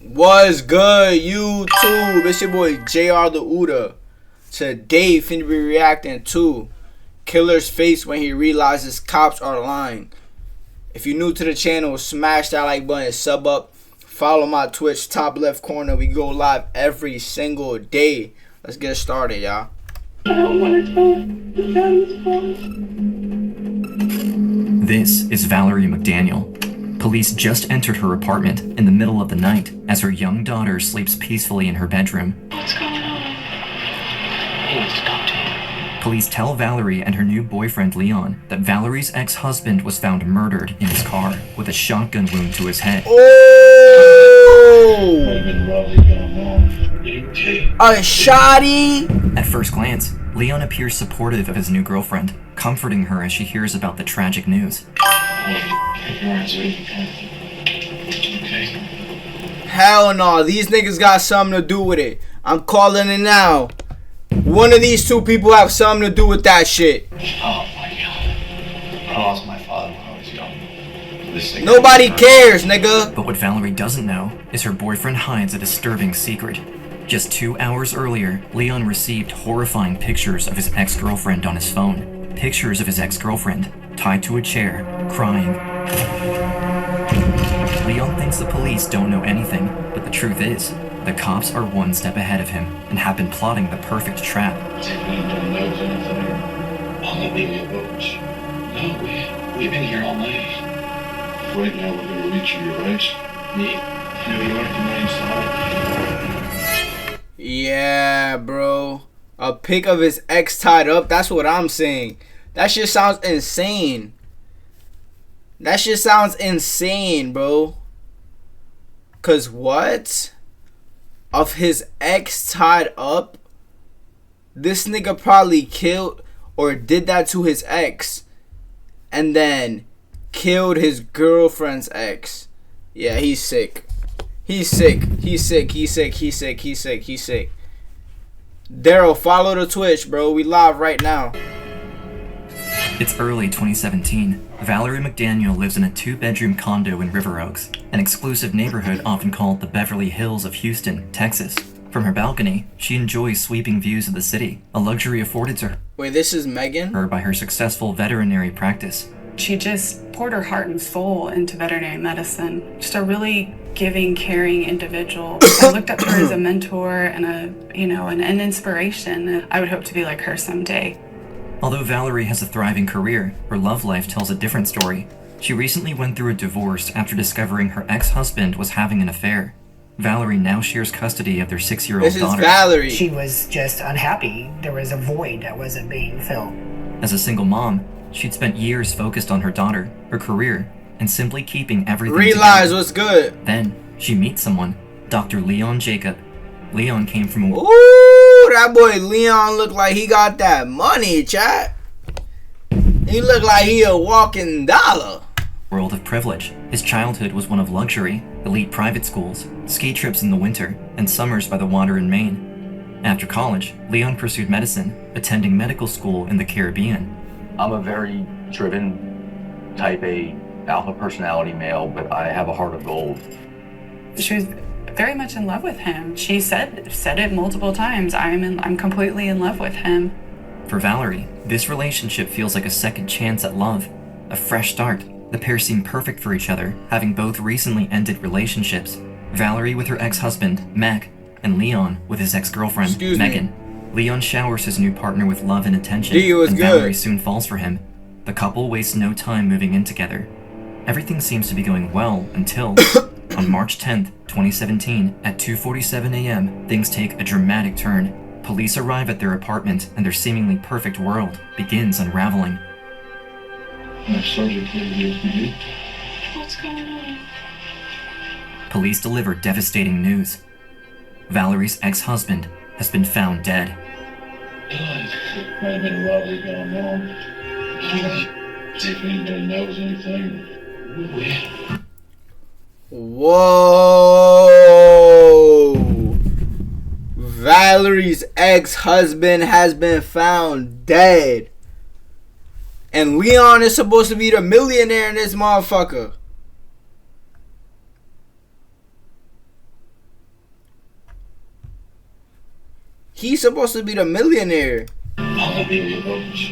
What's good, YouTube? It's your boy JrTheOota. Today, finna be reacting to Killer's face when he realizes cops are lying. If you're new to the channel, smash that like button, sub up, follow my Twitch, top left corner. We go live every single day. Let's get started, y'all. This is Valerie McDaniel. Police just entered her apartment in the middle of the night as her young daughter sleeps peacefully in her bedroom. What's going on? He wants to talk to you. Police tell Valerie and her new boyfriend Leon that Valerie's ex-husband was found murdered in his car with a shotgun wound to his head. Oh! A shotty! At first glance, Leon appears supportive of his new girlfriend, comforting her as she hears about the tragic news. Hell no, these niggas got something to do with it. I'm calling it now. One of these two people have something to do with that shit. Oh my god. I lost my father when I was young. Nobody cares, nigga. But what Valerie doesn't know is her boyfriend hides a disturbing secret. Just 2 hours earlier, Leon received horrifying pictures of his ex-girlfriend on his phone. Pictures of his ex-girlfriend, tied to a chair, crying. Leon thinks the police don't know anything, but the truth is, the cops are one step ahead of him and have been plotting the perfect trap. Tiffany don't know anything. I'll leave you books. No, we've been here all night. Right now we're gonna reach you, right? New York and Yeah, bro. A pic of his ex tied up. That's what I'm saying. That shit sounds insane. That shit sounds insane, bro. Cause what? Of his ex tied up? This nigga probably killed or did that to his ex. And then killed his girlfriend's ex. Yeah, he's sick. He's sick. He's sick. He's sick. He's sick. He's sick. He's sick. Daryl, follow the Twitch, bro. We live right now. It's early 2017. Valerie McDaniel lives in a 2-bedroom condo in River Oaks, an exclusive neighborhood often called the Beverly Hills of Houston, Texas. From her balcony, she enjoys sweeping views of the city, a luxury afforded to Wait, this is Megan? her by her successful veterinary practice. She just poured her heart and soul into veterinary medicine. Just a really giving, caring individual. I looked up to her as a mentor and an inspiration. I would hope to be like her someday. Although Valerie has a thriving career, her love life tells a different story. She recently went through a divorce after discovering her ex-husband was having an affair. Valerie now shares custody of their 6-year-old This is daughter. Valerie. She was just unhappy. There was a void that wasn't being filled. As a single mom, she'd spent years focused on her daughter, her career, and simply keeping everything Realize together. what's good. Then, she meets someone, Dr. Leon Jacob. Leon came from a Ooh, that boy Leon look like he got that money, chat. He look like he a walking dollar. world of privilege. His childhood was one of luxury, elite private schools, ski trips in the winter, and summers by the water in Maine. After college, Leon pursued medicine, attending medical school in the Caribbean. I'm a very driven, type A, alpha personality male, but I have a heart of gold. She was very much in love with him. She said it multiple times. I'm completely in love with him. For Valerie, this relationship feels like a second chance at love, a fresh start. The pair seem perfect for each other, having both recently ended relationships. Valerie with her ex-husband, Mac, and Leon with his ex-girlfriend, Excuse me. Megan. Leon showers his new partner with love and attention, D was and good. Valerie soon falls for him. The couple wastes no time moving in together. Everything seems to be going well until, on March 10th, 2017, at 2:47 a.m., things take a dramatic turn. Police arrive at their apartment, and their seemingly perfect world begins unraveling. What's going on? Police deliver devastating news. Valerie's ex-husband has been found dead. Might have been a robbery gone wrong. See if anybody knows anything. Whoa! Valerie's ex-husband has been found dead. And Leon is supposed to be the millionaire in this motherfucker. He's supposed to be the millionaire. I'll be in your boats.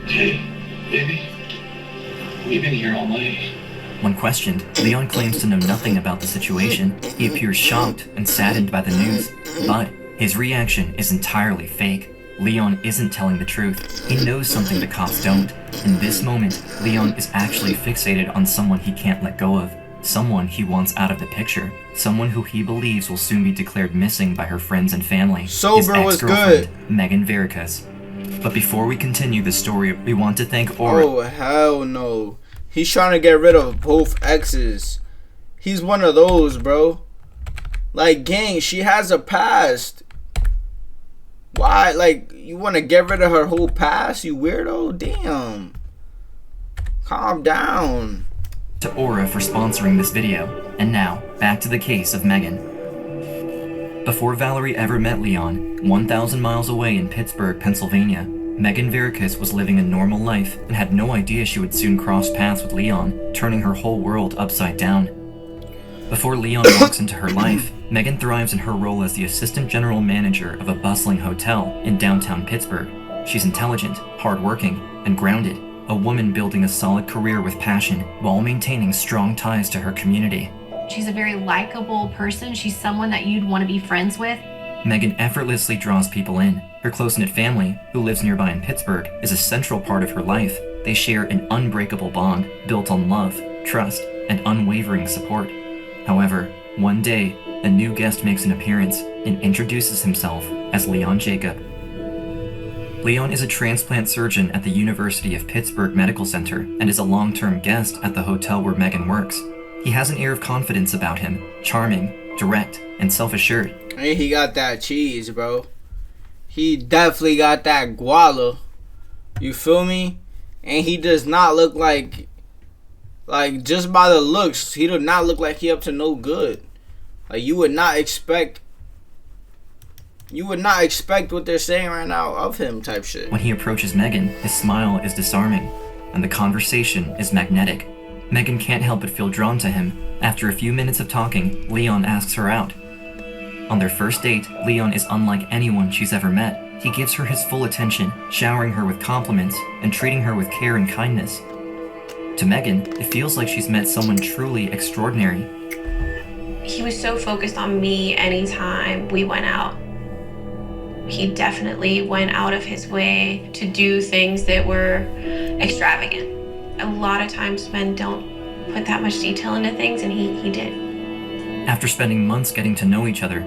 Okay, baby? We've been here all night. When questioned, Leon claims to know nothing about the situation. He appears shocked and saddened by the news, but his reaction is entirely fake. Leon isn't telling the truth. He knows something the cops don't. In this moment, Leon is actually fixated on someone he can't let go of. Someone he wants out of the picture. Someone who he believes will soon be declared missing by her friends and family. Sober His was ex-girlfriend, good. Megan Vericas. But before we continue the story, we want to thank Aura. Oh, hell no. He's trying to get rid of both exes. He's one of those, bro. Like, gang, she has a past. Why? Like, you want to get rid of her whole past, you weirdo? Damn. Calm down. To Aura for sponsoring this video. And now, back to the case of Megan. Before Valerie ever met Leon, 1,000 miles away in Pittsburgh, Pennsylvania, Megan Vericas was living a normal life and had no idea she would soon cross paths with Leon, turning her whole world upside down. Before Leon walks into her life, Megan thrives in her role as the assistant general manager of a bustling hotel in downtown Pittsburgh. She's intelligent, hardworking, and grounded, a woman building a solid career with passion while maintaining strong ties to her community. She's a very likable person. She's someone that you'd want to be friends with. Megan effortlessly draws people in. Her close-knit family, who lives nearby in Pittsburgh, is a central part of her life. They share an unbreakable bond built on love, trust, and unwavering support. However, one day, a new guest makes an appearance and introduces himself as Leon Jacob. Leon is a transplant surgeon at the University of Pittsburgh Medical Center and is a long-term guest at the hotel where Megan works. He has an air of confidence about him, charming, direct, and self-assured. And he got that cheese, bro. He definitely got that guala. You feel me? And he does not look like just by the looks, he does not look like he up to no good. Like, you would not expect what they're saying right now of him type shit. When he approaches Megan, his smile is disarming, and the conversation is magnetic. Megan can't help but feel drawn to him. After a few minutes of talking, Leon asks her out. On their first date, Leon is unlike anyone she's ever met. He gives her his full attention, showering her with compliments and treating her with care and kindness. To Megan, it feels like she's met someone truly extraordinary. He was so focused on me anytime we went out. He definitely went out of his way to do things that were extravagant. A lot of times men don't put that much detail into things, and he did. After spending months getting to know each other,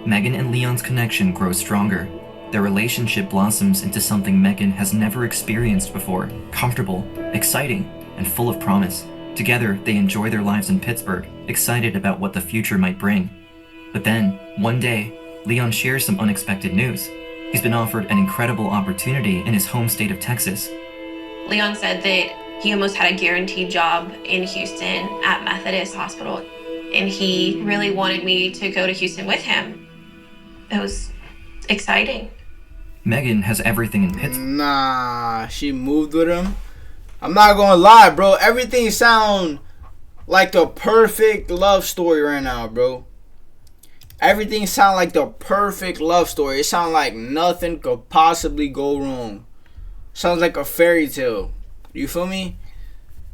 Megan and Leon's connection grows stronger. Their relationship blossoms into something Megan has never experienced before, comfortable, exciting, and full of promise. Together, they enjoy their lives in Pittsburgh, excited about what the future might bring. But then, one day, Leon shares some unexpected news. He's been offered an incredible opportunity in his home state of Texas. Leon said that he almost had a guaranteed job in Houston at Methodist Hospital, and he really wanted me to go to Houston with him. It was exciting. Megan has everything in Pittsburgh. Nah, she moved with him. I'm not gonna lie, bro. Everything sound like the perfect love story right now, bro. Everything sound like the perfect love story. It sounds like nothing could possibly go wrong. Sounds like a fairy tale. You feel me?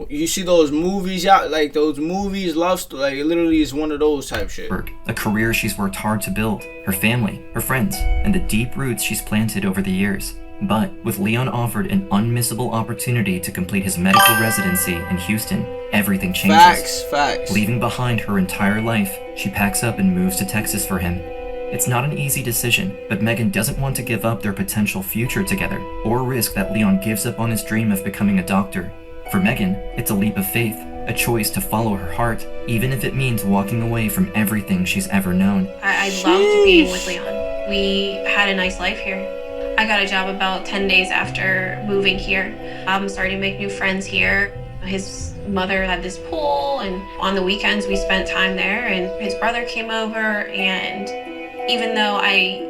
You see those movies out, like those movies, love story, like it literally is one of those type shit. A career she's worked hard to build, her family, her friends, and the deep roots she's planted over the years. But with Leon offered an unmissable opportunity to complete his medical residency in Houston, everything changes. Facts. Leaving behind her entire life, she packs up and moves to Texas for him. It's not an easy decision, but Megan doesn't want to give up their potential future together, or risk that Leon gives up on his dream of becoming a doctor. For Megan, it's a leap of faith, a choice to follow her heart, even if it means walking away from everything she's ever known. I loved being with Leon. We had a nice life here. I got a job about 10 days after moving here. I'm starting to make new friends here. His mother had this pool, and on the weekends we spent time there, and his brother came over, and even though I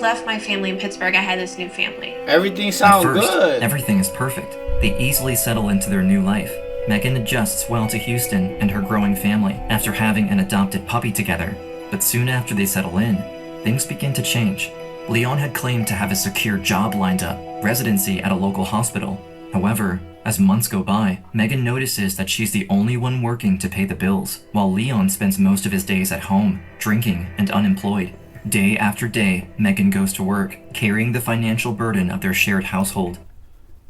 left my family in Pittsburgh, I had this new family. Everything sounds At first, good. Everything is perfect. They easily settle into their new life. Megan adjusts well to Houston and her growing family after having an adopted puppy together. But soon after they settle in, things begin to change. Leon had claimed to have a secure job lined up, residency at a local hospital. However, as months go by, Megan notices that she's the only one working to pay the bills, while Leon spends most of his days at home, drinking and unemployed. Day after day, Megan goes to work, carrying the financial burden of their shared household.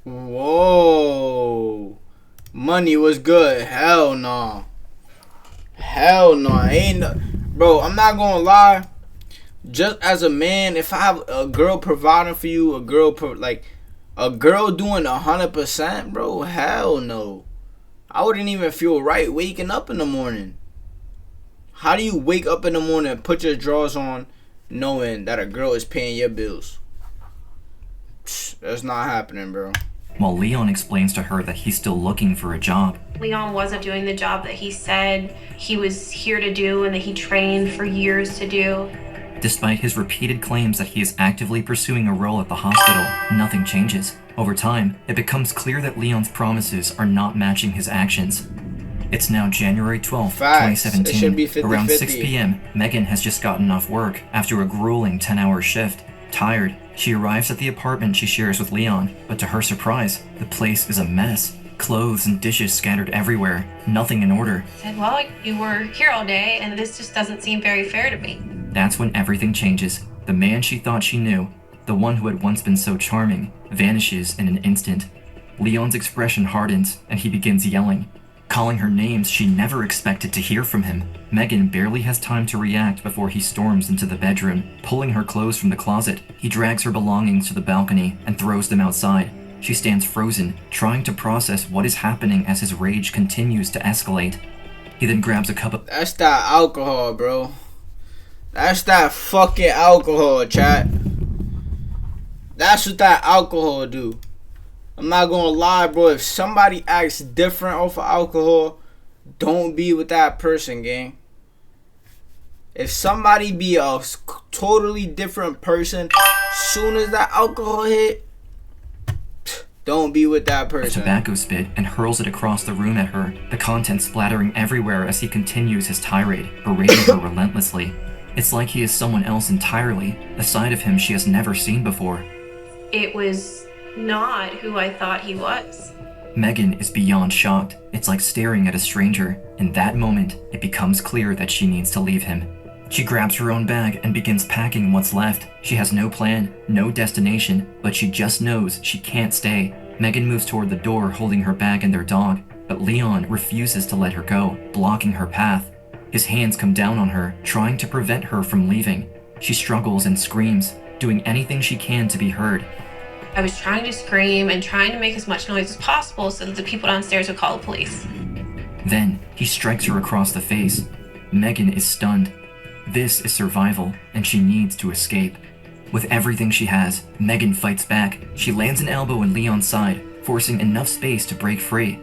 Whoa. Money was good. Hell no. Hell no. Ain't no. Bro, I'm not gonna lie. Just as a man, if I have a girl providing for you, a girl doing 100%, bro, hell no. I wouldn't even feel right waking up in the morning. How do you wake up in the morning and put your drawers on knowing that a girl is paying your bills? That's not happening, bro. While Leon explains to her that he's still looking for a job. Leon wasn't doing the job that he said he was here to do and that he trained for years to do. Despite his repeated claims that he is actively pursuing a role at the hospital, nothing changes. Over time, it becomes clear that Leon's promises are not matching his actions. It's now January 12th, Facts. 2017. It should be 50-50. Around 6 p.m., Megan has just gotten off work after a grueling 10-hour shift. Tired, she arrives at the apartment she shares with Leon, but to her surprise, the place is a mess. Clothes and dishes scattered everywhere, nothing in order. I said, well, you were here all day and this just doesn't seem very fair to me. That's when everything changes. The man she thought she knew, the one who had once been so charming, vanishes in an instant. Leon's expression hardens, and he begins yelling, calling her names she never expected to hear from him. Megan barely has time to react before he storms into the bedroom, pulling her clothes from the closet. He drags her belongings to the balcony and throws them outside. She stands frozen, trying to process what is happening as his rage continues to escalate. He then grabs a cup of... That's that alcohol, bro. That's that fucking alcohol, chat. That's what that alcohol do. I'm not gonna lie, bro. If somebody acts different off of alcohol, don't be with that person, gang. If somebody be a totally different person, soon as that alcohol hit, don't be with that person. Tobacco spit and hurls it across the room at her, the contents splattering everywhere as he continues his tirade, berating her relentlessly. It's like he is someone else entirely, a side of him she has never seen before. It was not who I thought he was. Megan is beyond shocked. It's like staring at a stranger. In that moment, it becomes clear that she needs to leave him. She grabs her own bag and begins packing what's left. She has no plan, no destination, but she just knows she can't stay. Megan moves toward the door holding her bag and their dog, but Leon refuses to let her go, blocking her path. His hands come down on her, trying to prevent her from leaving. She struggles and screams, doing anything she can to be heard. I was trying to scream and trying to make as much noise as possible so that the people downstairs would call the police. Then, he strikes her across the face. Megan is stunned. This is survival, and she needs to escape. With everything she has, Megan fights back. She lands an elbow in Leon's side, forcing enough space to break free.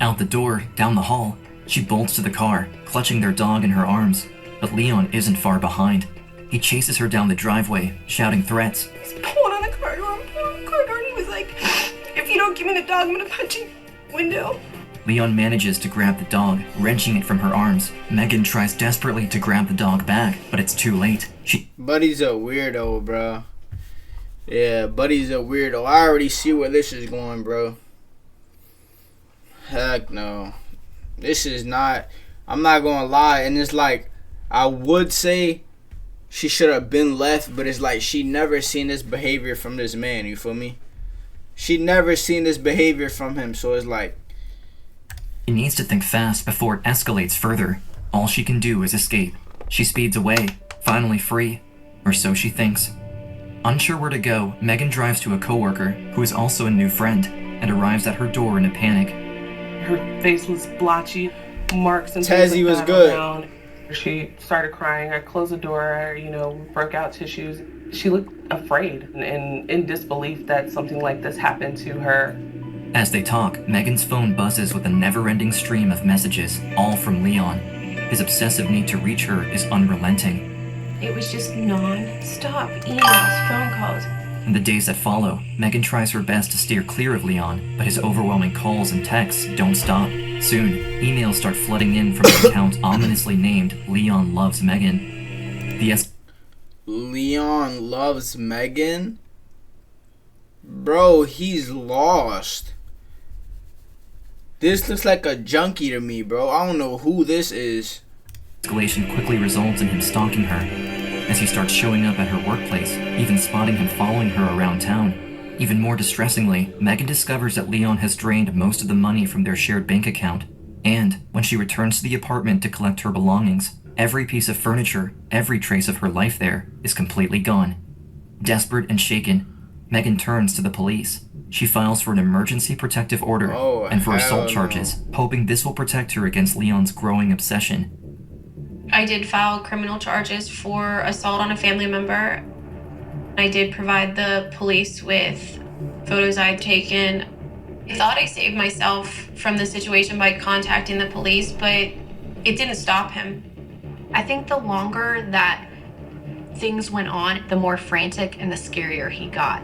Out the door, down the hall, she bolts to the car, clutching their dog in her arms. But Leon isn't far behind. He chases her down the driveway, shouting threats. He's pulling on the car door, and he was like, if you don't give me the dog, I'm gonna punch you in the window. Leon manages to grab the dog, wrenching it from her arms. Megan tries desperately to grab the dog back, but it's too late. Buddy's a weirdo, bro. Yeah, Buddy's a weirdo. I already see where this is going, bro. Heck no. This is not... I'm not gonna lie. And it's like, I would say she should have been left, but it's like she never seen this behavior from this man, you feel me? She never seen this behavior from him, so it's like... She needs to think fast before it escalates further. All she can do is escape. She speeds away, finally free. Or so she thinks. Unsure where to go, Megan drives to a coworker, who is also a new friend, and arrives at her door in a panic. Her face was blotchy, marks and Tezzy things like was that good. around. She started crying. I closed the door, broke out tissues. She looked afraid and in disbelief that something like this happened to her. As they talk, Megan's phone buzzes with a never-ending stream of messages, all from Leon. His obsessive need to reach her is unrelenting. It was just non-stop emails, phone calls. In the days that follow, Megan tries her best to steer clear of Leon, but his overwhelming calls and texts don't stop. Soon, emails start flooding in from an account ominously named Leon Loves Megan. Leon loves Megan? Bro, he's lost. This looks like a junkie to me, bro. I don't know who this is. Escalation quickly results in him stalking her, as he starts showing up at her workplace, even spotting him following her around town. Even more distressingly, Megan discovers that Leon has drained most of the money from their shared bank account, and when she returns to the apartment to collect her belongings, every piece of furniture, every trace of her life there, is completely gone. Desperate and shaken, Megan turns to the police. She files for an emergency protective order and for assault charges, hoping this will protect her against Leon's growing obsession. I did file criminal charges for assault on a family member. I did provide the police with photos I'd taken. I thought I saved myself from the situation by contacting the police, but it didn't stop him. I think the longer that things went on, the more frantic and the scarier he got.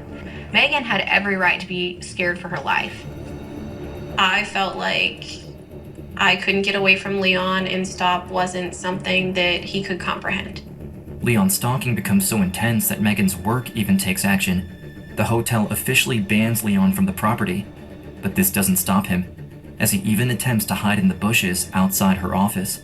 Megan had every right to be scared for her life. I felt like I couldn't get away from Leon, and stop wasn't something that he could comprehend. Leon's stalking becomes so intense that Megan's work even takes action. The hotel officially bans Leon from the property, but this doesn't stop him, as he even attempts to hide in the bushes outside her office.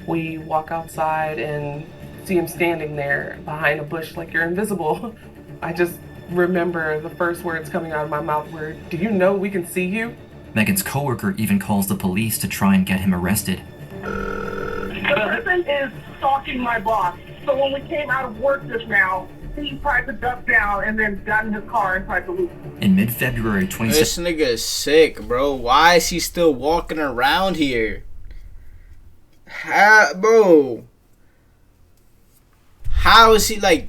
We walk outside and see him standing there behind a bush like you're invisible. I just remember the first words coming out of my mouth were, "Do you know we can see you?" Megan's coworker even calls the police to try and get him arrested. The person is stalking my boss. So when we came out of work just now, he tried to duck down and then got in his car and tried to leave. In mid-February 2017... This nigga is sick, bro. Why is he still walking around here? Bro. How is he like...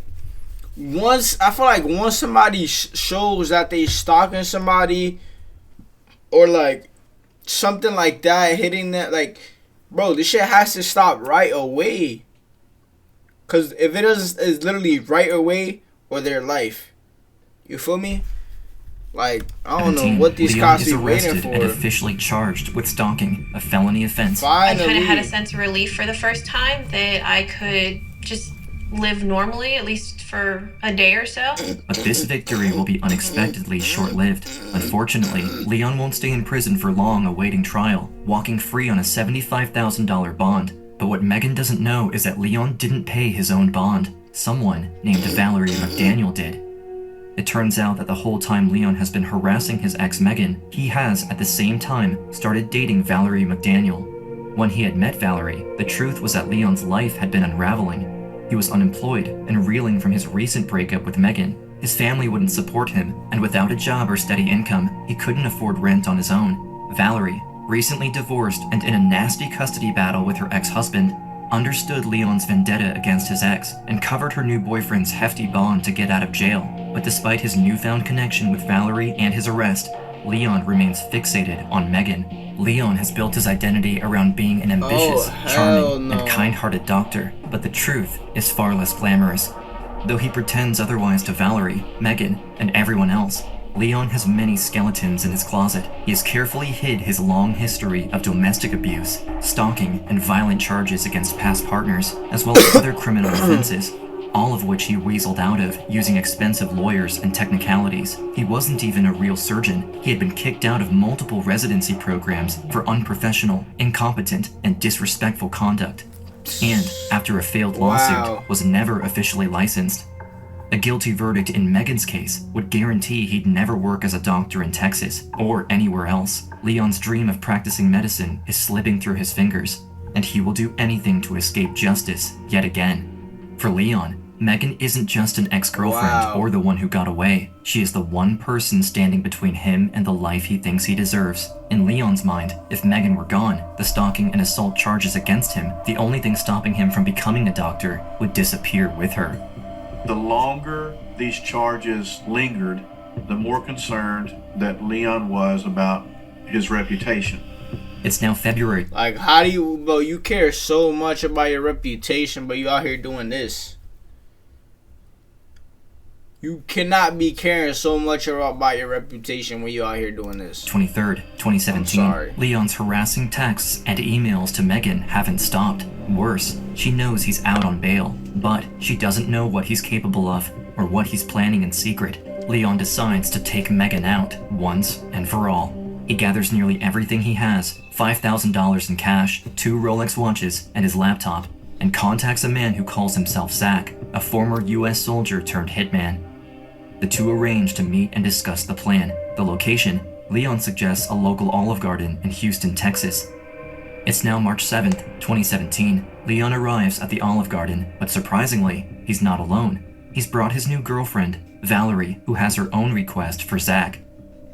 I feel like once somebody shows that they stalking somebody, or like something like that, hitting that, like, bro, this shit has to stop right away. Cause if it is, it's literally right away or their life. You feel me? Like, I don't know what these Leon cops is be waiting arrested for. and officially charged with stalking, a felony offense. Finally. I kind of had a sense of relief for the first time that I could just live normally, at least for a day or so. But this victory will be unexpectedly short-lived. Unfortunately, Leon won't stay in prison for long awaiting trial, walking free on a $75,000 bond. But what Megan doesn't know is that Leon didn't pay his own bond. Someone named Valerie McDaniel did. It turns out that the whole time Leon has been harassing his ex Megan, he has, at the same time, started dating Valerie McDaniel. When he had met Valerie, the truth was that Leon's life had been unraveling. He was unemployed and reeling from his recent breakup with Megan. His family wouldn't support him, and without a job or steady income, he couldn't afford rent on his own. Valerie, recently divorced and in a nasty custody battle with her ex-husband, understood Leon's vendetta against his ex and covered her new boyfriend's hefty bond to get out of jail. But despite his newfound connection with Valerie and his arrest, Leon remains fixated on Megan. Leon has built his identity around being an ambitious, charming, and kind-hearted doctor, but the truth is far less glamorous. Though he pretends otherwise to Valerie, Megan, and everyone else, Leon has many skeletons in his closet. He has carefully hid his long history of domestic abuse, stalking, and violent charges against past partners, as well as other criminal offenses, all of which he weaseled out of using expensive lawyers and technicalities. He wasn't even a real surgeon. He had been kicked out of multiple residency programs for unprofessional, incompetent, and disrespectful conduct. And, after a failed lawsuit, was never officially licensed. A guilty verdict in Megan's case would guarantee he'd never work as a doctor in Texas or anywhere else. Leon's dream of practicing medicine is slipping through his fingers, and he will do anything to escape justice yet again. For Leon, Megan isn't just an ex-girlfriend or the one who got away. She is the one person standing between him and the life he thinks he deserves. In Leon's mind, if Megan were gone, the stalking and assault charges against him, the only thing stopping him from becoming a doctor, would disappear with her. The longer these charges lingered, the more concerned that Leon was about his reputation. It's now February. Like, how do you, bro, you care so much about your reputation, but you out here doing this? You cannot be caring so much about your reputation when you out here doing this. 23rd, 2017. Leon's harassing texts and emails to Megan haven't stopped. Worse, she knows he's out on bail, but she doesn't know what he's capable of or what he's planning in secret. Leon decides to take Megan out once and for all. He gathers nearly everything he has, $5,000 in cash, 2 Rolex watches, and his laptop, and contacts a man who calls himself Zach, a former US soldier turned hitman. The two arrange to meet and discuss the plan. The location, Leon suggests a local Olive Garden in Houston, Texas. It's now March 7th, 2017. Leon arrives at the Olive Garden, but surprisingly, he's not alone. He's brought his new girlfriend, Valerie, who has her own request for Zach.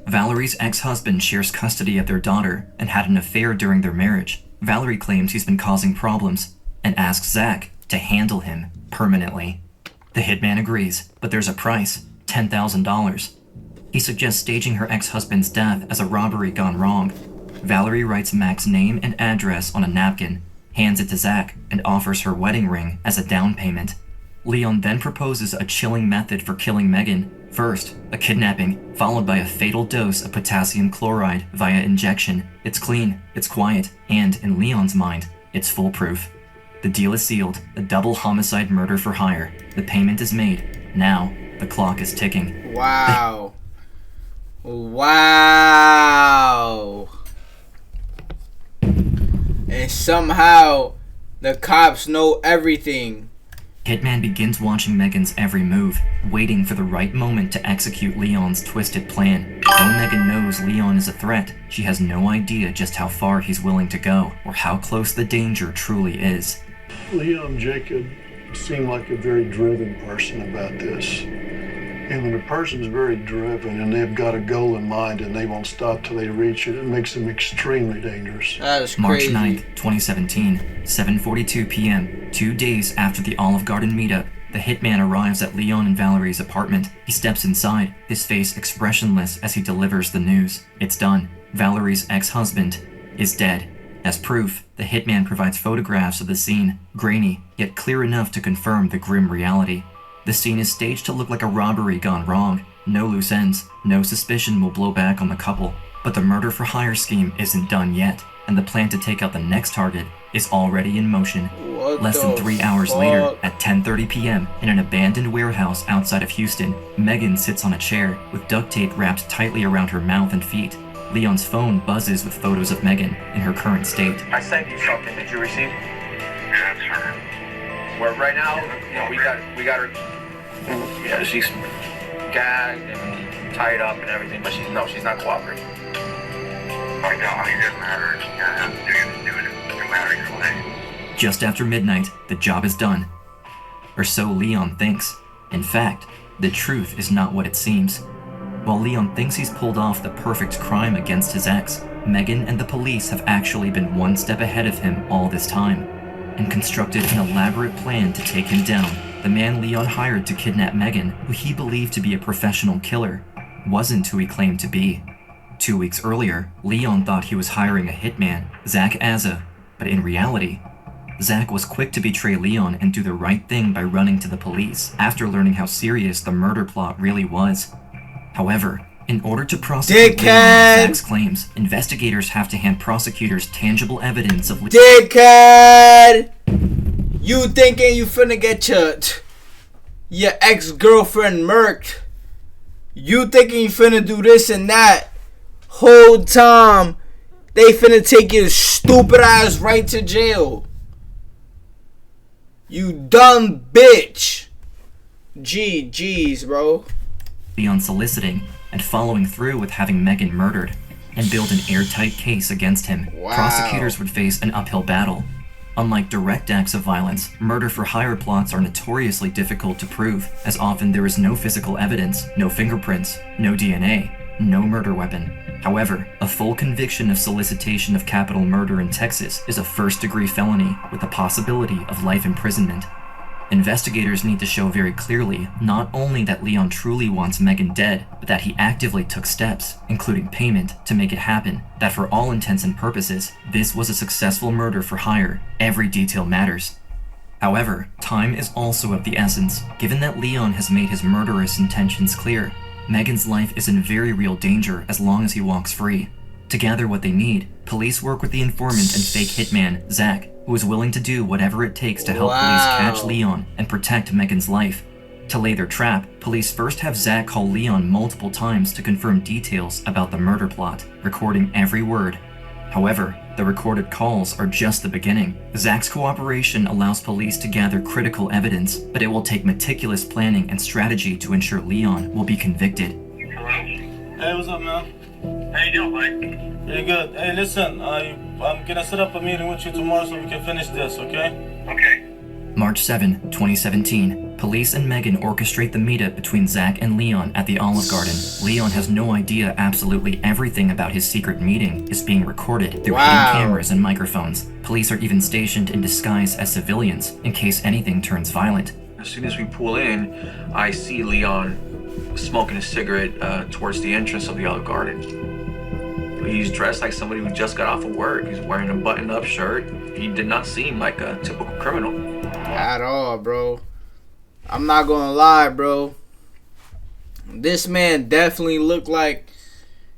Valerie's ex-husband shares custody of their daughter and had an affair during their marriage. Valerie claims he's been causing problems and asks Zach to handle him permanently. The hitman agrees, but there's a price, $10,000. He suggests staging her ex-husband's death as a robbery gone wrong. Valerie writes Mac's name and address on a napkin, hands it to Zach, and offers her wedding ring as a down payment. Leon then proposes a chilling method for killing Megan. First, a kidnapping, followed by a fatal dose of potassium chloride via injection. It's clean, it's quiet, and, in Leon's mind, it's foolproof. The deal is sealed, a double homicide murder for hire. The payment is made. Now, the clock is ticking. Wow. Wow. And somehow, the cops know everything. Hitman begins watching Megan's every move, waiting for the right moment to execute Leon's twisted plan. Though Megan knows Leon is a threat, she has no idea just how far he's willing to go, or how close the danger truly is. Leon Jacob seemed like a very driven person about this. And when a person's very driven and they've got a goal in mind and they won't stop till they reach it, it makes them extremely dangerous. That is March crazy. 9th, 2017, 7:42 p.m., 2 days after the Olive Garden meetup, the hitman arrives at Leon and Valerie's apartment. He steps inside, his face expressionless as he delivers the news. It's done. Valerie's ex-husband is dead. As proof, the hitman provides photographs of the scene, grainy, yet clear enough to confirm the grim reality. The scene is staged to look like a robbery gone wrong. No loose ends, no suspicion will blow back on the couple. But the murder-for-hire scheme isn't done yet, and the plan to take out the next target is already in motion. Less than 3 hours later, at 10:30 p.m., in an abandoned warehouse outside of Houston, Megan sits on a chair with duct tape wrapped tightly around her mouth and feet. Leon's phone buzzes with photos of Megan in her current state. I sent you something. Did you receive? Yeah, that's her. Where right now, you know, we got her. Yeah, she's gagged and tied up and everything, but she's not cooperating. I know. I mean, it doesn't matter. Yeah, do it. It doesn't matter either way. Just after midnight, the job is done. Or so Leon thinks. In fact, the truth is not what it seems. While Leon thinks he's pulled off the perfect crime against his ex, Megan and the police have actually been one step ahead of him all this time, and constructed an elaborate plan to take him down. The man Leon hired to kidnap Megan, who he believed to be a professional killer, wasn't who he claimed to be. 2 weeks earlier, Leon thought he was hiring a hitman, Zach Azza, but in reality, Zach was quick to betray Leon and do the right thing by running to the police after learning how serious the murder plot really was. However, in order to prosecute Leon on Zach's claims, investigators have to hand prosecutors tangible evidence of Dickhead! You thinking you finna get your ex-girlfriend murked? You thinking you finna do this and that? Whole time, they finna take your stupid ass right to jail. You dumb bitch. GG's, bro. Leon soliciting and following through with having Megan murdered, and build an airtight case against him. Wow. Prosecutors would face an uphill battle. Unlike direct acts of violence, murder-for-hire plots are notoriously difficult to prove, as often there is no physical evidence, no fingerprints, no DNA, no murder weapon. However, a full conviction of solicitation of capital murder in Texas is a first-degree felony with the possibility of life imprisonment. Investigators need to show very clearly not only that Leon truly wants Megan dead, but that he actively took steps, including payment, to make it happen. That for all intents and purposes, this was a successful murder for hire. Every detail matters. However, time is also of the essence. Given that Leon has made his murderous intentions clear, Megan's life is in very real danger as long as he walks free. To gather what they need, police work with the informant and fake hitman, Zach, who is willing to do whatever it takes to help police catch Leon and protect Megan's life. To lay their trap, police first have Zach call Leon multiple times to confirm details about the murder plot, recording every word. However, the recorded calls are just the beginning. Zach's cooperation allows police to gather critical evidence, but it will take meticulous planning and strategy to ensure Leon will be convicted. Hey, what's up, man? How you doing, Mike? Pretty good. Hey, listen, I'm gonna set up a meeting with you tomorrow so we can finish this, okay? Okay. March 7, 2017. Police and Megan orchestrate the meetup between Zach and Leon at the Olive Garden. Leon has no idea absolutely everything about his secret meeting is being recorded through hidden cameras and microphones. Police are even stationed in disguise as civilians in case anything turns violent. As soon as we pull in, I see Leon smoking a cigarette towards the entrance of the Olive Garden. He's dressed like somebody who just got off of work. He's wearing a button-up shirt. He did not seem like a typical criminal. At all, bro. I'm not gonna lie, bro. This man definitely looked like,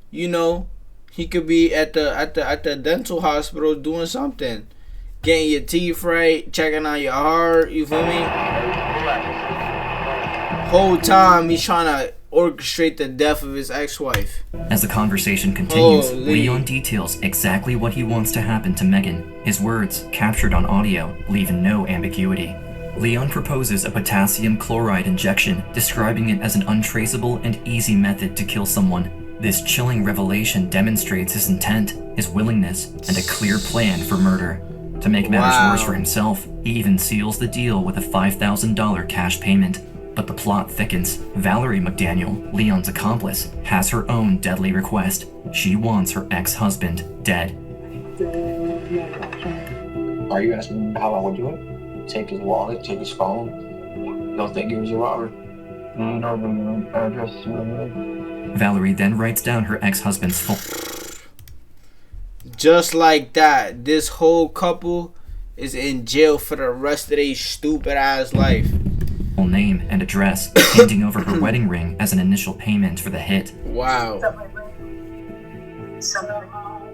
you know, he could be at the dental hospital doing something, getting your teeth right, checking on your heart. You feel me? Whole time he's trying to orchestrate the death of his ex-wife. As the conversation continues, Holy. Leon details exactly what he wants to happen to Megan. His words, captured on audio, leave no ambiguity. Leon proposes a potassium chloride injection, describing it as an untraceable and easy method to kill someone. This chilling revelation demonstrates his intent, his willingness, and a clear plan for murder. To make matters worse for himself, he even seals the deal with a $5,000 cash payment. But the plot thickens. Valerie McDaniel, Leon's accomplice, has her own deadly request. She wants her ex-husband dead. Are you asking how I would do it? Take his wallet, take his phone. They'll think he was a robber. No, address. Valerie then writes down her ex-husband's phone. Just like that, this whole couple is in jail for the rest of their stupid ass life. Name and address, handing over her wedding ring as an initial payment for the hit. Wow.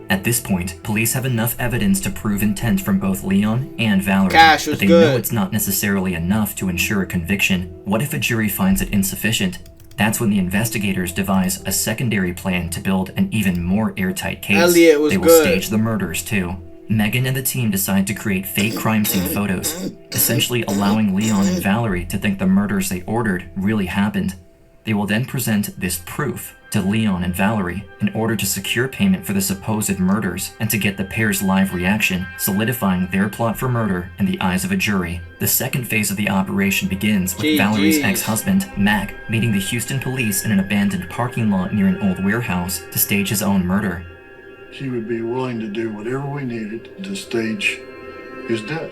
At this point, police have enough evidence to prove intent from both Leon and Valerie, but they know it's not necessarily enough to ensure a conviction. What if a jury finds it insufficient? That's when the investigators devise a secondary plan to build an even more airtight case. They will stage the murders too. Megan and the team decide to create fake crime scene photos, essentially allowing Leon and Valerie to think the murders they ordered really happened. They will then present this proof to Leon and Valerie in order to secure payment for the supposed murders and to get the pair's live reaction, solidifying their plot for murder in the eyes of a jury. The second phase of the operation begins with Valerie's ex-husband, Mac, meeting the Houston police in an abandoned parking lot near an old warehouse to stage his own murder. He would be willing to do whatever we needed to stage his death.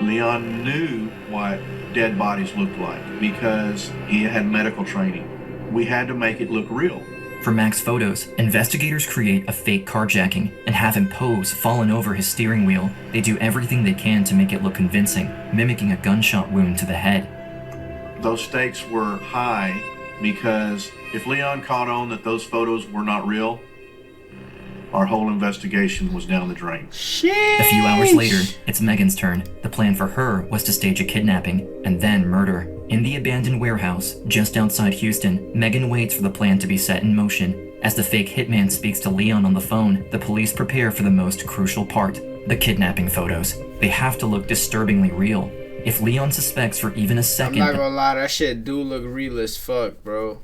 Leon knew what dead bodies looked like because he had medical training. We had to make it look real. For Mac's photos, investigators create a fake carjacking and have him pose fallen over his steering wheel. They do everything they can to make it look convincing, mimicking a gunshot wound to the head. Those stakes were high because if Leon caught on that those photos were not real, our whole investigation was down the drain. A few hours later, it's Megan's turn. The plan for her was to stage a kidnapping and then murder. In the abandoned warehouse, just outside Houston, Megan waits for the plan to be set in motion. As the fake hitman speaks to Leon on the phone, the police prepare for the most crucial part, the kidnapping photos. They have to look disturbingly real. If Leon suspects for even a second... I'm not gonna lie, that shit do look real as fuck, bro.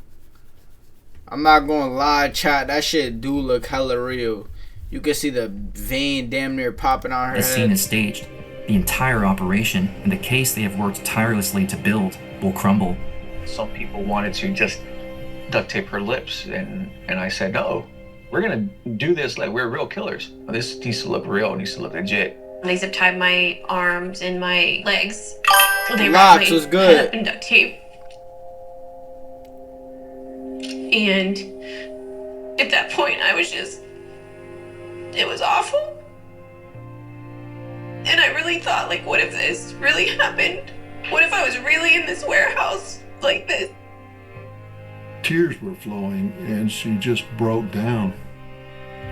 I'm not gonna lie, chat, that shit do look hella real. You can see the vein damn near popping on her head. The scene is staged. The entire operation and the case they have worked tirelessly to build will crumble. Some people wanted to just duct tape her lips, and I said, no, we're gonna do this like we're real killers. This needs to look real, it needs to look legit. They zip tied my arms and my legs. They Locks was good. And duct tape. And at that point, I was just, it was awful. And I really thought, like, what if this really happened? What if I was really in this warehouse like this? Tears were flowing, and she just broke down.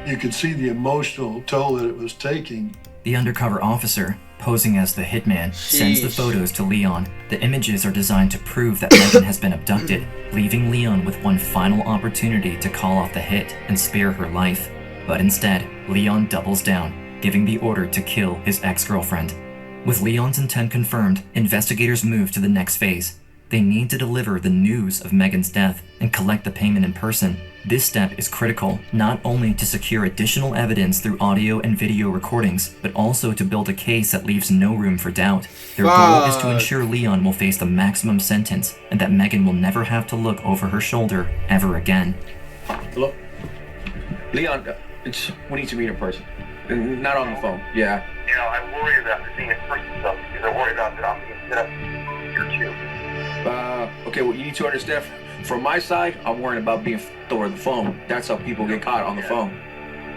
You could see the emotional toll that it was taking. The undercover officer, posing as the hitman, sends the photos to Leon. The images are designed to prove that Megan has been abducted, leaving Leon with one final opportunity to call off the hit and spare her life. But instead, Leon doubles down, giving the order to kill his ex-girlfriend. With Leon's intent confirmed, investigators move to the next phase. They need to deliver the news of Megan's death and collect the payment in person. This step is critical, not only to secure additional evidence through audio and video recordings, but also to build a case that leaves no room for doubt. Their goal is to ensure Leon will face the maximum sentence and that Megan will never have to look over her shoulder ever again. Hello? Leon, we need to meet in person. Not on the phone, yeah. You know, I worry about the seeing in person stuff because I worry about that I'm being set up here too. Okay, well, you need to understand, from my side, I'm worrying about being over the phone. That's how people get caught on the phone.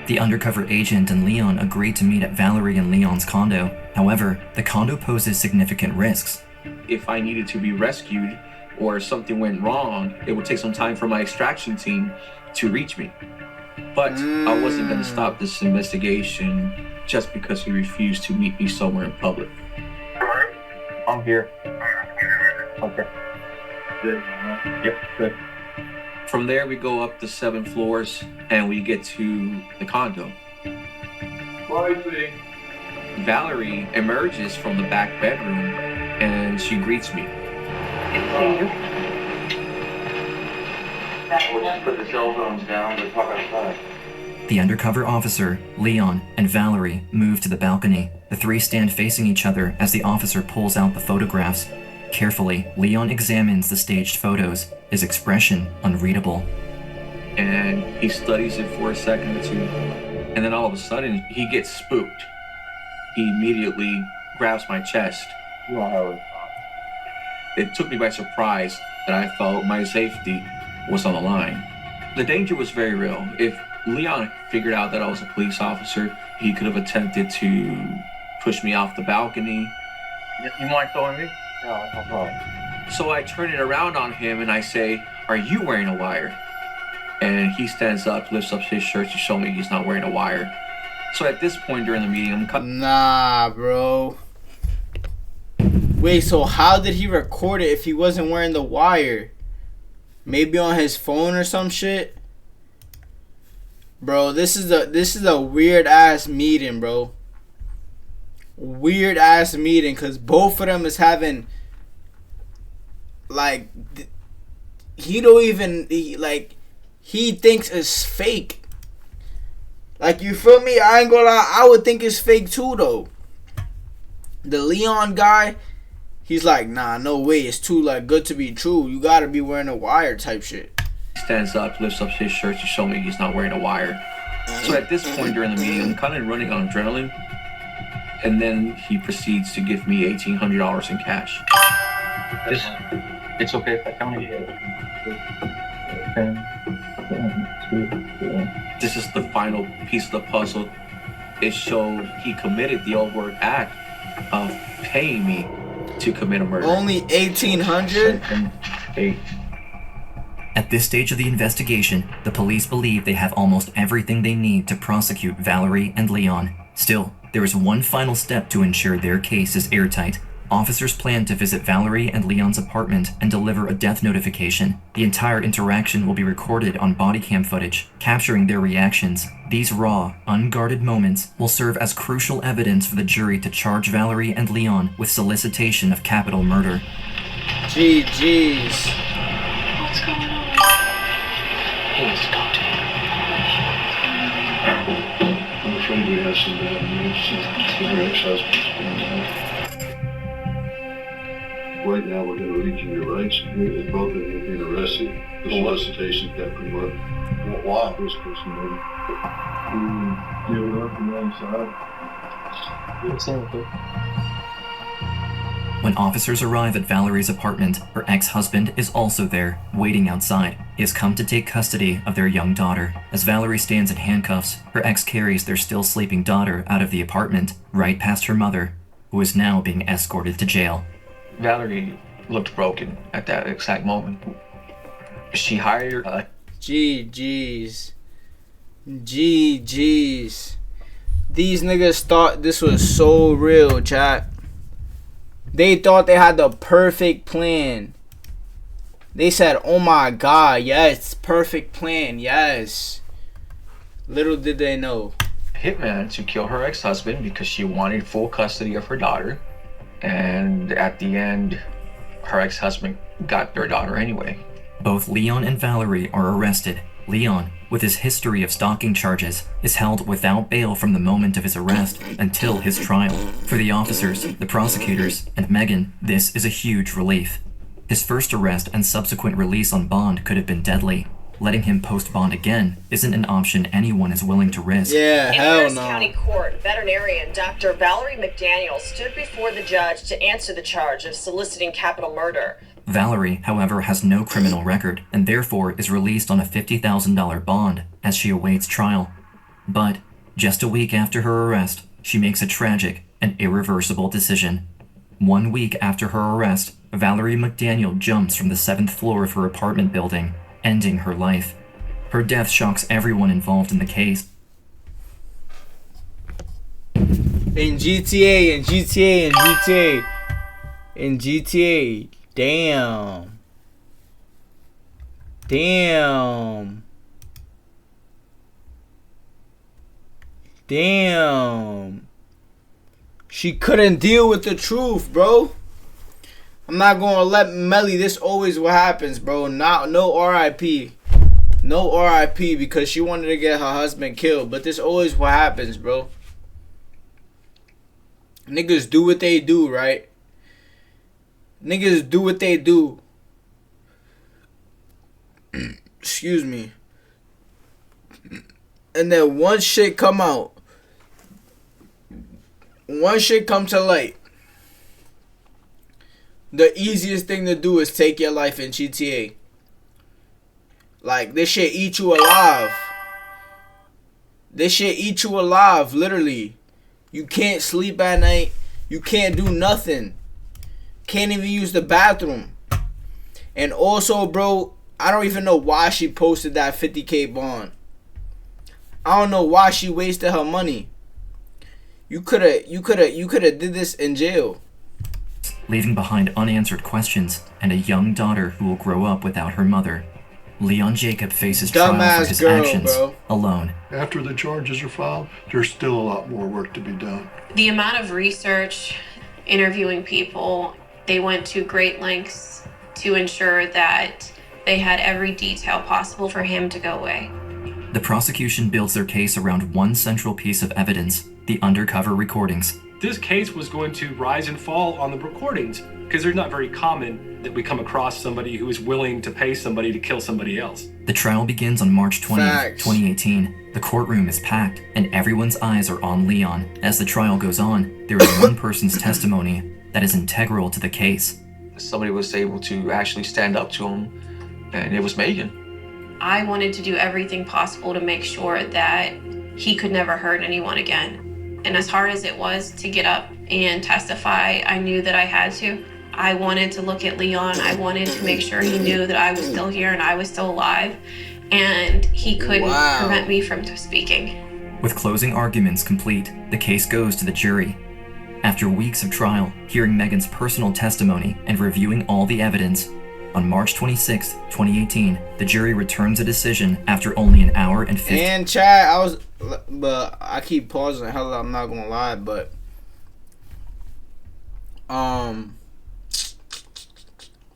The undercover agent and Leon agreed to meet at Valerie and Leon's condo. However, the condo poses significant risks. If I needed to be rescued or something went wrong, it would take some time for my extraction team to reach me. But I wasn't going to stop this investigation just because he refused to meet me somewhere in public. I'm here. Okay. Yep, good. From there, we go up the 7 floors and we get to the condo. Valerie emerges from the back bedroom and she greets me. We'll just put the cell phones down and talk outside. The undercover officer, Leon, and Valerie move to the balcony. The three stand facing each other as the officer pulls out the photographs. Carefully, Leon examines the staged photos, his expression unreadable. And he studies it for a second or two, and then all of a sudden, he gets spooked. He immediately grabs my chest. It took me by surprise that I felt my safety was on the line. The danger was very real. If Leon figured out that I was a police officer, he could have attempted to push me off the balcony. You mind showing me? No, no problem. So I turn it around on him and I say, "Are you wearing a wire?" And he stands up, lifts up his shirt to show me he's not wearing a wire. So at this point during the meeting, Nah, bro. Wait, so how did he record it if he wasn't wearing the wire? Maybe on his phone or some shit? Bro, this is a weird ass meeting, bro. Weird ass meeting, cause both of them is having like he thinks it's fake. Like, you feel me? I ain't gonna lie, I would think it's fake too though. The Leon guy, he's like, nah, no way, it's too like good to be true. You gotta be wearing a wire type shit. He stands up, lifts up his shirt to show me he's not wearing a wire. So at this point during the meeting, I'm kind of running on adrenaline. And then he proceeds to give me $1,800 in cash. It's okay if I count it. 10, 2, 1. This is the final piece of the puzzle. It showed he committed the overt act of paying me to commit a murder. Only 1,800? 8. At this stage of the investigation, the police believe they have almost everything they need to prosecute Valerie and Leon. Still, there is one final step to ensure their case is airtight. Officers plan to visit Valerie and Leon's apartment and deliver a death notification. The entire interaction will be recorded on body cam footage, capturing their reactions. These raw, unguarded moments will serve as crucial evidence for the jury to charge Valerie and Leon with solicitation of capital murder. GG's. What's going on? He's got it. I'm afraid we have some bad news. Her ex-husband's been right now we're going to read you your rights. Both of you have been arrested. The solicitation capital murder. Why? First person murder. Give it up from the other side. It's okay. When officers arrive at Valerie's apartment, her ex-husband is also there, waiting outside. He has come to take custody of their young daughter. As Valerie stands in handcuffs, her ex carries their still sleeping daughter out of the apartment, right past her mother, who is now being escorted to jail. Valerie looked broken at that exact moment. She hired GG's. These niggas thought this was so real, chat. They thought they had the perfect plan. They said, oh my god, yes, perfect plan, yes. Little did they know. hitman to kill her ex-husband because she wanted full custody of her daughter. And at the end, her ex-husband got their daughter anyway. Both Leon and Valerie are arrested. Leon, with his history of stalking charges, is held without bail from the moment of his arrest until his trial. For the officers, the prosecutors, and Megan, this is a huge relief. His first arrest and subsequent release on bond could have been deadly. Letting him post bond again isn't an option anyone is willing to risk. Yeah, hell Harris no. County Court, veterinarian Dr. Valerie McDaniel stood before the judge to answer the charge of soliciting capital murder. Valerie, however, has no criminal record and therefore is released on a $50,000 bond as she awaits trial. But just a week after her arrest, she makes a tragic and irreversible decision. 1 week after her arrest, Valerie McDaniel jumps from the 7th floor of her apartment building, ending her life. Her death shocks everyone involved in the case. In GTA. Damn. She couldn't deal with the truth, bro. I'm not gonna let Melly. This always what happens, bro. No R.I.P. No R.I.P. because she wanted to get her husband killed. But this always what happens, bro. Niggas do what they do, right? Niggas do what they do. Excuse me. And then one shit come out. One shit come to light. The easiest thing to do is take your life in GTA. Like, this shit eat you alive. This shit eat you alive, literally. You can't sleep at night. You can't do nothing. Can't even use the bathroom. And also, bro, I don't even know why she posted that 50K bond. I don't know why she wasted her money. You coulda did this in jail. Leaving behind unanswered questions and a young daughter who will grow up without her mother. Leon Jacob faces trial for his actions alone. After the charges are filed, there's still a lot more work to be done. The amount of research, interviewing people, they went to great lengths to ensure that they had every detail possible for him to go away. The prosecution builds their case around one central piece of evidence, the undercover recordings. This case was going to rise and fall on the recordings because they're not very common that we come across somebody who is willing to pay somebody to kill somebody else. The trial begins on March 20th, Facts. 2018. The courtroom is packed and everyone's eyes are on Leon. As the trial goes on, there is one person's testimony that is integral to the case. Somebody was able to actually stand up to him, and it was Megan. I wanted to do everything possible to make sure that he could never hurt anyone again. And as hard as it was to get up and testify, I knew that I had to. I wanted to look at Leon. I wanted to make sure he knew that I was still here and I was still alive. And he couldn't prevent me from speaking. With closing arguments complete, the case goes to the jury. After weeks of trial, hearing Megan's personal testimony and reviewing all the evidence, on March 26, 2018, the jury returns a decision after only an hour and 50. And chat, but I keep pausing. Hell, I'm not gonna lie, but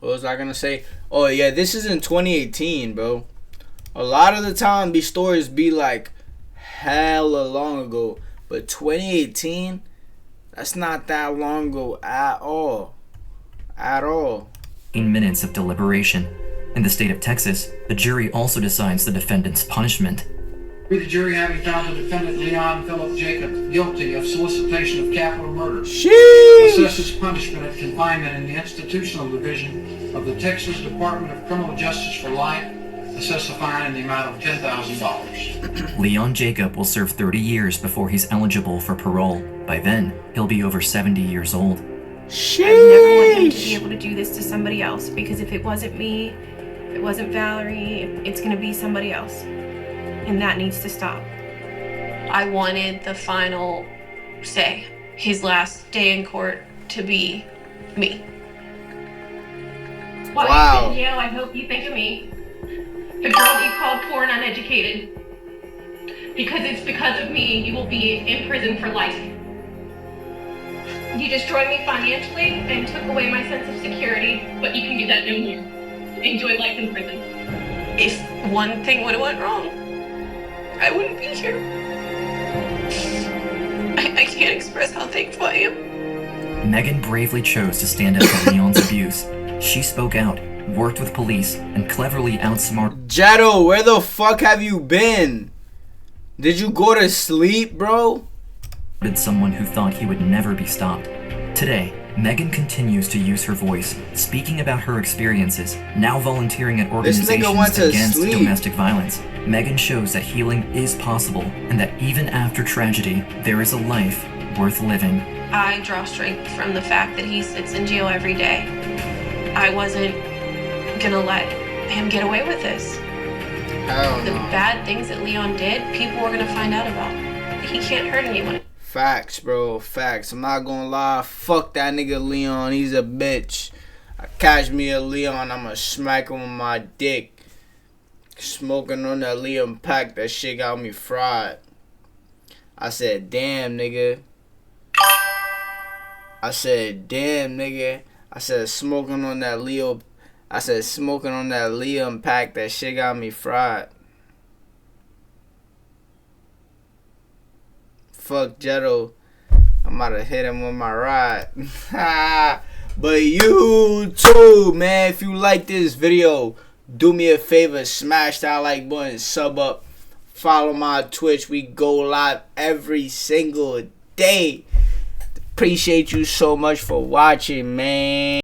what was I gonna say? Oh yeah, this is in 2018, bro. A lot of the time, these stories be like hella long ago, but 2018, that's not that long ago at all. At all. 15 minutes of deliberation. In the state of Texas, the jury also decides the defendant's punishment. The jury having found the defendant Leon Philip Jacob guilty of solicitation of capital murder. Assesses punishment of confinement in the institutional division of the Texas Department of Criminal Justice for life. Assess a fine in the amount of $10,000. Leon Jacob will serve 30 years before he's eligible for parole. By then, he'll be over 70 years old. I never want him to be able to do this to somebody else, because if it wasn't me, if it wasn't Valerie, it's gonna be somebody else. And that needs to stop. I wanted the final say, his last day in court, to be me. While Wow. you're in jail, I hope you think of me, the girl that you called poor and uneducated. Because it's because of me you will be in prison for life. You destroyed me financially and took away my sense of security, but you can do that no more. Enjoy life in prison. If one thing would have went wrong, I wouldn't be here. I can't express how thankful I am. Megan bravely chose to stand up to Leon's abuse. She spoke out, worked with police, and cleverly outsmarted Jado, where the fuck have you been? Did you go to sleep, bro? someone who thought he would never be stopped. Today, Megan continues to use her voice, speaking about her experiences, now volunteering at This nigga went organizations to against sleep. domestic violence. Megan shows that healing is possible, and that even after tragedy, there is a life worth living. I draw strength from the fact that he sits in jail every day. I wasn't gonna let him get away with this. Hell The no. bad things that Leon did, people were gonna find out about. He can't hurt anyone. Facts, bro. Facts. I'm not gonna lie. Fuck that nigga Leon. He's a bitch. Catch me a Leon, I'ma smack him with my dick. Smoking on that Leon pack, that shit got me fried. I said, damn, nigga. I said, damn, nigga. I said, smoking on that Leo. I said, smoking on that Leon pack, that shit got me fried. Fuck Jetto. I'm about to hit him with my ride. But you too, man. If you like this video, do me a favor. Smash that like button. Sub up. Follow my Twitch. We go live every single day. Appreciate you so much for watching, man.